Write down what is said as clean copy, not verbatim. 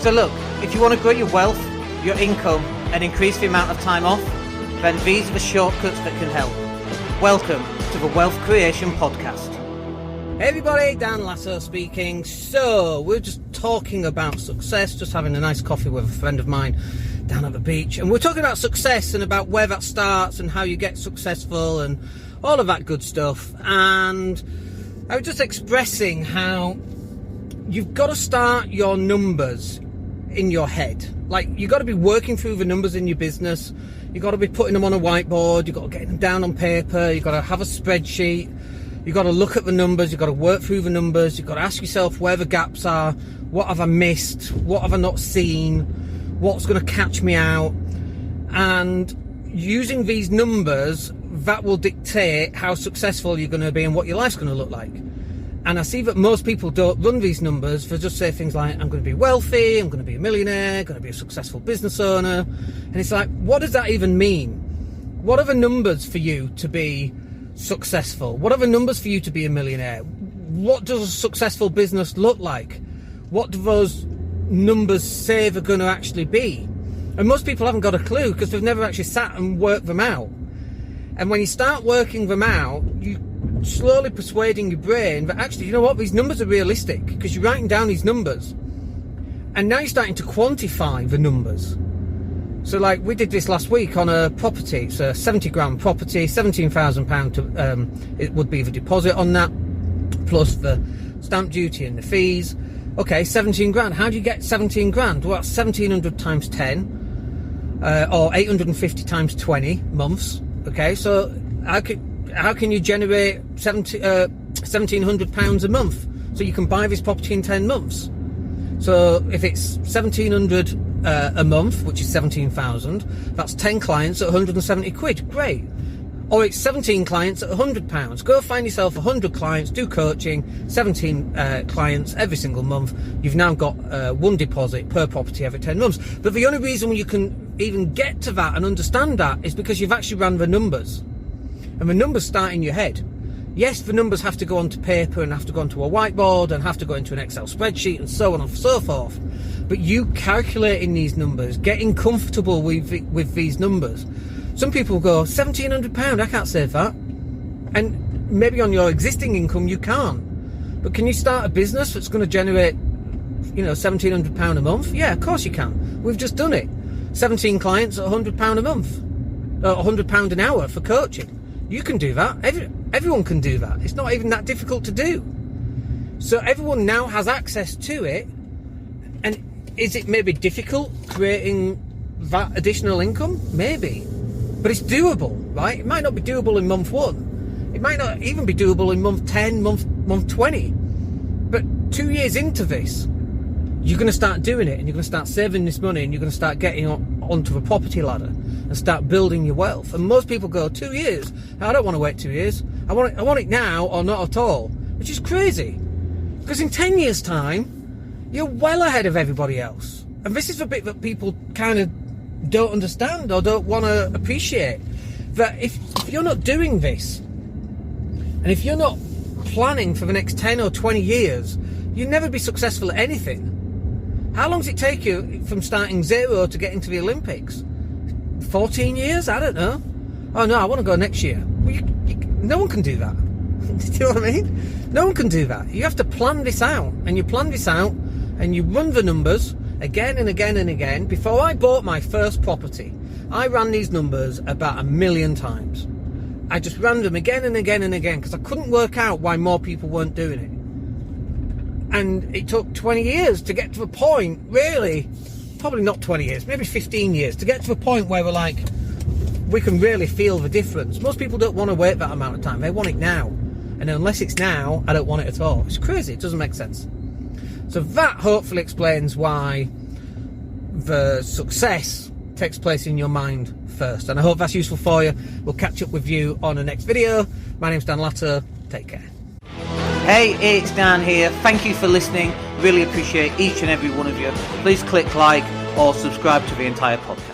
So look, if you want to grow your wealth, your income, and increase the amount of time off, then these are the shortcuts that can help. Welcome to the Wealth Creation Podcast. Hey everybody, Dan Latto speaking. So, we're just talking about success, just having a nice coffee with a friend of mine down at the beach. And we're talking about success and about where that starts and how you get successful and all of that good stuff. And I was just expressing how you've got to start your numbers in your head. Like, you've got to be working through the numbers in your business. You've got to be putting them on a whiteboard. You've got to get them down on paper. You've got to have a spreadsheet. You've got to look at the numbers. You've got to work through the numbers. You've got to ask yourself where the gaps are. What have I missed? What have I not seen? What's going to catch me out? And using these numbers, that will dictate how successful you're going to be and what your life's going to look like. And I see that most people don't run these numbers. They just say things like, I'm going to be wealthy, I'm going to be a millionaire, going to be a successful business owner. And it's like, what does that even mean? What are the numbers for you to be successful? What are the numbers for you to be a millionaire? What does a successful business look like? What do those numbers say they're going to actually be? And most people haven't got a clue because they've never actually sat and worked them out. And when you start working them out, you slowly persuading your brain that actually, you know what, these numbers are realistic, because you're writing down these numbers and now you're starting to quantify the numbers. So like we did this last week on a property. It's a 70 grand property, £17,000 it would be the deposit on that, plus the stamp duty and the fees. Okay, 17 grand. How do you get 17 grand? Well, that's 1700 times 10 or 850 times 20 months. Okay, so how can you generate £1,700 a month so you can buy this property in 10 months? So if it's 1,700 a month, which is 17,000, that's 10 clients at 170 quid. Great. Or it's 17 clients at £100. Go find yourself 100 clients, do coaching, 17 clients every single month. You've now got one deposit per property every 10 months. But the only reason you can even get to that and understand that is because you've actually ran the numbers. And the numbers start in your head. Yes, the numbers have to go onto paper and have to go onto a whiteboard and have to go into an Excel spreadsheet and so on and so forth. But you calculating these numbers, getting comfortable with these numbers. Some people go, £1,700, I can't save that. And maybe on your existing income you can't. But can you start a business that's going to generate, £1,700 a month? Yeah, of course you can. We've just done it. 17 clients at £100 a month. £100 an hour for coaching. You can do that. Everyone can do that. It's not even that difficult to do. So everyone now has access to it. And is it maybe difficult creating that additional income? Maybe. But it's doable, right? It might not be doable in month 1. It might not even be doable in month 10, month 20. But 2 years into this, you're going to start doing it and you're going to start saving this money and you're going to start getting onto the property ladder and start building your wealth. And most people go, 2 years? I don't want to wait 2 years. I want it now or not at all, which is crazy. Because in 10 years' time, you're well ahead of everybody else. And this is the bit that people kind of don't understand or don't want to appreciate. That if you're not doing this, and if you're not planning for the next 10 or 20 years, you'll never be successful at anything. How long does it take you from starting zero to get into the Olympics? 14 years? I don't know. Oh no, I want to go next year. Well, no one can do that. Do you know what I mean? No one can do that. You have to plan this out, and you plan this out, and you run the numbers again and again and again. Before I bought my first property, I ran these numbers about 1 million times. I just ran them again and again and again because I couldn't work out why more people weren't doing it. And it took 20 years to get to a point, really, probably not 20 years, maybe 15 years, to get to a point where we're like, we can really feel the difference. Most people don't want to wait that amount of time. They want it now. And unless it's now, I don't want it at all. It's crazy. It doesn't make sense. So that hopefully explains why the success takes place in your mind first. And I hope that's useful for you. We'll catch up with you on the next video. My name's Dan Latto. Take care. Hey, it's Dan here. Thank you for listening. Really appreciate each and every one of you. Please click like or subscribe to the entire podcast.